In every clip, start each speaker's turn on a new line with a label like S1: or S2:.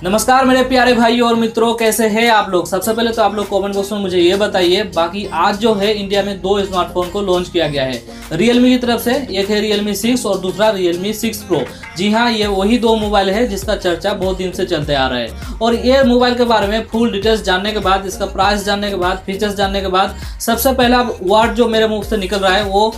S1: नमस्कार मेरे प्यारे भाई और मित्रों, कैसे हैं आप लोग। सबसे पहले तो आप लोग कमेंट बॉक्स में मुझे ये बताइए। बाकी आज जो है इंडिया में दो स्मार्टफोन को लॉन्च किया गया है Realme की तरफ से। एक है Realme 6 और दूसरा Realme 6 Pro। जी हाँ, ये वही दो मोबाइल है जिसका चर्चा बहुत दिन से चलते आ रहा है। और ये मोबाइल के बारे में फुल डिटेल्स जानने के बाद, इसका प्राइस जानने के बाद, फीचर्स जानने के बाद, सबसे पहला वर्ड जो मेरे मुंह से निकल रहा है वो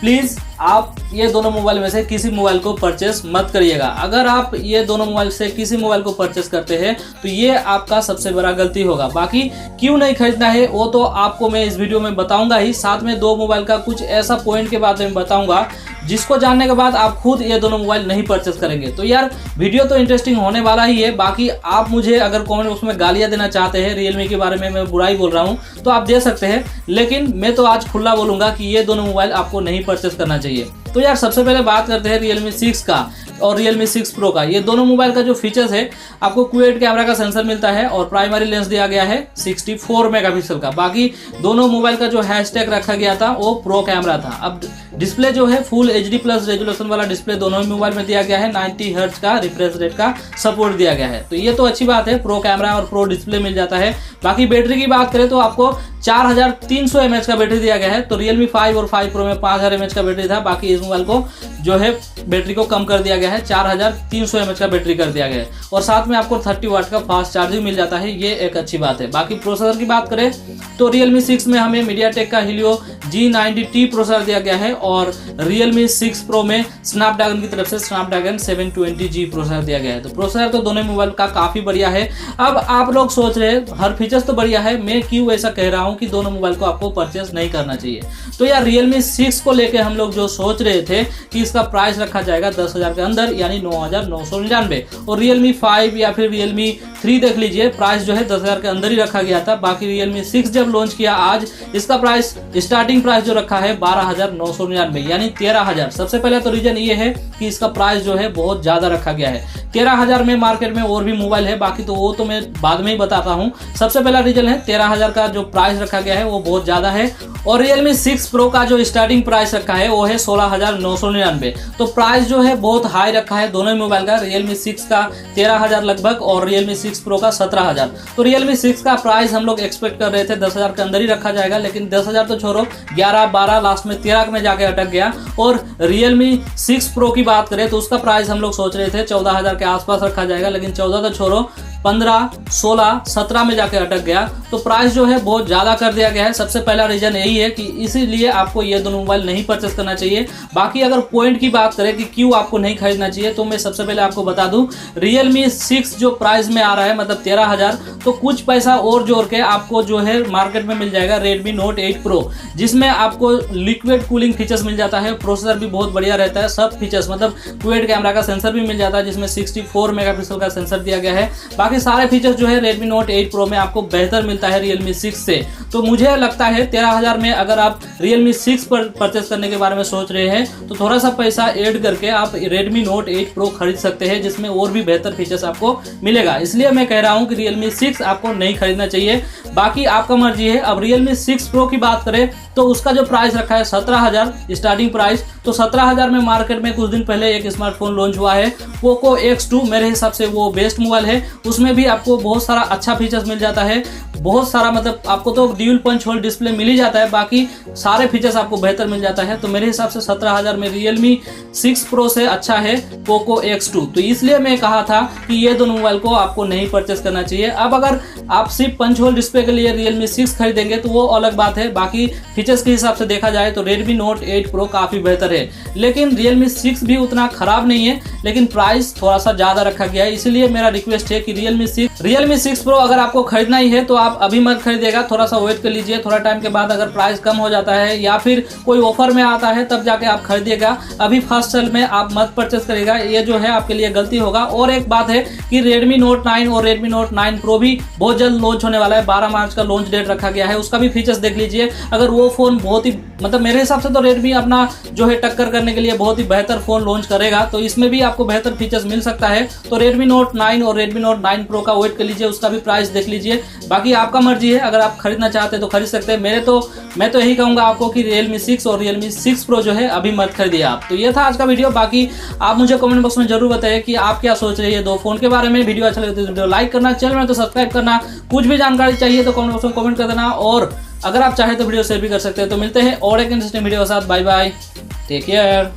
S1: प्लीज़ आप ये दोनों मोबाइल में से किसी मोबाइल को परचेस मत करिएगा। अगर आप ये दोनों मोबाइल से किसी मोबाइल को परचेस करते हैं तो ये आपका सबसे बड़ा गलती होगा। बाकी क्यों नहीं खरीदना है वो तो आपको मैं इस वीडियो में बताऊंगा ही। साथ में दो मोबाइल का कुछ ऐसा पॉइंट के बारे में बताऊंगा जिसको जानने के बाद आप खुद ये दोनों मोबाइल नहीं परचेस करेंगे। तो यार वीडियो तो इंटरेस्टिंग होने वाला ही है। बाकी आप मुझे अगर कमेंट बॉक्स में गालियां देना चाहते हैं, Realme के बारे में मैं बुराई बोल रहा हूँ तो आप दे सकते हैं, लेकिन मैं तो आज खुला बोलूंगा कि ये दोनों मोबाइल आपको नहीं परचेस करना चाहिए। तो यार सबसे पहले बात करते हैं Realme 6 का और Realme 6 Pro का। ये दोनों मोबाइल का जो फीचर्स है, आपको क्वाड कैमरा का सेंसर मिलता है और प्राइमरी लेंस दिया गया है 64 मेगापिक्सल का। बाकी दोनों मोबाइल का जो हैशटैग रखा गया था वो प्रो कैमरा था। अब डिस्प्ले जो है फुल HD+ रेजोल्यूशन वाला डिस्प्ले दोनों ही मोबाइल में दिया गया है। 90 हर्ट्ज का रिफ्रेश रेट का सपोर्ट दिया गया है, तो ये तो अच्छी बात है। प्रो कैमरा और प्रो डिस्प्ले मिल जाता है। बाकी बैटरी की बात करें तो आपको 4300 mAh का बैटरी दिया गया है। तो Realme 5 और 5 Pro में 5000 mAh का बैटरी था। बाकी इस मोबाइल को जो है बैटरी को कम कर दिया गया है, 4300 mAh का बैटरी कर दिया गया है। और साथ में आपको 30 वाट का फास्ट चार्जिंग मिल जाता है, ये एक अच्छी बात है। बाकी प्रोसेसर की बात करें तो Realme 6 में हमें MediaTek का Helio G90T प्रोसेसर दिया गया है और Realme 6 Pro में स्नैपड्रैगन की तरफ से स्नैपड्रैगन 720G प्रोसेसर दिया गया है। तो प्रोसेसर तो दोनों मोबाइल का काफी बढ़िया है। अब आप लोग सोच रहे हैं हर फीचर्स तो बढ़िया है, मैं क्यों ऐसा कह रहा हूं कि दोनों मोबाइल को आपको परचेस नहीं करना चाहिए। तो यार Realme 6 को लेके हम लोग जो सोच रहे थे कि इसका प्राइस रखा जाएगा 10,000 के अंदर, यानी 9,999। और Realme 5 या फिर Realme 3 देख लीजिए, प्राइस जो है 10,000 के अंदर ही रखा गया था। बाकी Realme 6 जब लॉन्च किया आज, इसका प्राइस स्टार्टिंग प्राइस जो रखा है 12,999 यानी 13,000। सबसे पहले तो रीजन ये है कि इसका प्राइस जो है बहुत ज्यादा रखा गया है। 13,000 में मार्केट में और भी मोबाइल है, बाकी तो वो तो मैं बाद में ही बताता हूँ। सबसे पहला रीजन है 13,000 का जो प्राइस रखा गया है वो बहुत ज्यादा है। और Realme 6 Pro का जो स्टार्टिंग प्राइस रखा है वो है 16,999। तो प्राइस जो है बहुत हाई रखा है दोनों ही मोबाइल का। Realme 6 का 13,000 लगभग और Realme 6 Pro का 17,000। तो Realme 6 का प्राइस हम लोग एक्सपेक्ट कर रहे थे 10,000 के अंदर ही रखा जाएगा, लेकिन 10,000 तो छोड़ो, 11, 12, लास्ट में 13 में जाके अटक गया। और Realme 6 Pro की बात करें तो उसका प्राइस हम लोग सोच रहे थे 14,000 के आसपास रखा जाएगा, लेकिन 14 तो छोड़ो, 15, 16, 17 में जाके अटक गया। तो प्राइस जो है बहुत ज़्यादा कर दिया गया है। सबसे पहला रीजन यही है कि इसीलिए आपको ये दोनों मोबाइल नहीं परचेस करना चाहिए। बाकी अगर पॉइंट की बात करें कि क्यों आपको नहीं खरीदना चाहिए, तो मैं सबसे पहले आपको बता दूं, Realme 6 जो प्राइस में आ रहा है मतलब 13,000, तो कुछ पैसा और जोड़ के आपको जो है मार्केट में मिल जाएगा Redmi Note 8 Pro, जिसमें आपको लिक्विड कूलिंग फीचर्स मिल जाता है। प्रोसेसर भी बहुत बढ़िया रहता है, सब फीचर्स मतलब क्वाड कैमरा का सेंसर भी मिल जाता है जिसमें 64 मेगापिक्सल का सेंसर दिया गया है। बाकी सारे फीचर्स जो है Redmi Note 8 Pro में आपको बेहतर मिलता है Realme 6 से। तो मुझे लगता है 13,000 में अगर आप Realme 6 पर परचेस करने के बारे में सोच रहे हैं तो थोड़ा सा पैसा ऐड करके आप Redmi Note 8 Pro खरीद सकते हैं, जिसमें और भी बेहतर फीचर्स आपको मिलेगा। इसलिए मैं कह रहा हूं कि Realme 6 आपको नहीं खरीदना चाहिए। बाकी आपका मर्जी है। अब Realme 6 Pro की बात करें तो उसका जो प्राइस रखा है 17,000 स्टार्टिंग प्राइस। तो 17,000 में मार्केट में कुछ दिन पहले एक स्मार्टफोन लॉन्च हुआ है Poco X2, मेरे हिसाब से वो बेस्ट मोबाइल है। उसमें भी आपको बहुत सारा अच्छा फीचर्स मिल जाता है, बहुत सारा मतलब आपको तो ड्यूल पंच होल डिस्प्ले मिल ही जाता है, बाकी सारे फीचर्स आपको बेहतर मिल जाता है। तो मेरे हिसाब से 17,000 में Realme 6 Pro से अच्छा है Poco X2। तो इसलिए मैं कहा था कि ये दोनों मोबाइल को आपको नहीं परचेस करना चाहिए। अब अगर आप सिर्फ पंच होल डिस्प्ले के लिए Realme 6 खरीदेंगे तो वो अलग बात है। बाकी फीचर्स के हिसाब से देखा जाए तो Redmi Note 8 Pro काफी बेहतर है, लेकिन Realme 6 भी उतना खराब नहीं है, लेकिन प्राइस थोड़ा सा ज्यादा रखा गया है। इसलिए मेरा रिक्वेस्ट है कि Realme 6 Pro अगर आपको खरीदना ही है तो आप अभी मत खरीदेगा, थोड़ा सा वेट कर लीजिए। थोड़ा टाइम के बाद अगर प्राइस कम हो जाता है या फिर कोई ऑफर में आता है तब जाके आप खरीदिएगा। अभी फर्स्ट सेल में आप मत परचेस करेगा, ये जो है आपके लिए गलती होगा। और एक बात है कि Redmi Note 9 और Redmi Note 9 Pro भी बहुत जल्द लॉन्च होने वाला है। 12 मार्च का लॉन्च डेट रखा गया है, उसका भी फीचर्स देख लीजिए। अगर वो फ़ोन बहुत ही मतलब मेरे हिसाब से तो रेडमी अपना जो है टक्कर करने के लिए बहुत ही बेहतर फ़ोन लॉन्च करेगा, तो इसमें भी आपको बेहतर फीचर्स मिल सकता है। तो रेडमी नोट 9 और रेडमी नोट 9 प्रो का वेट कर लीजिए, उसका भी प्राइस देख लीजिए। बाकी आपका मर्जी है, अगर आप खरीदना चाहते हैं तो खरीद सकते हैं। मैं तो यही कहूँगा आपको कि Realme 6 और Realme 6 Pro जो है अभी मत खरीदिए आप। तो ये था आज का वीडियो। बाकी आप मुझे कमेंट बॉक्स में जरूर बताइए कि आप क्या सोच रहे हैं दो फ़ोन के बारे में। वीडियो अच्छा लगे तो वीडियो लाइक करना, चैनल में तो सब्सक्राइब करना। कुछ भी जानकारी चाहिए तो कमेंट बॉक्स में कमेंट कर देना, और अगर आप चाहें तो वीडियो शेयर भी कर सकते हैं। तो मिलते हैं और एक इंटरेस्टिंग वीडियो के साथ। Bye bye, take care.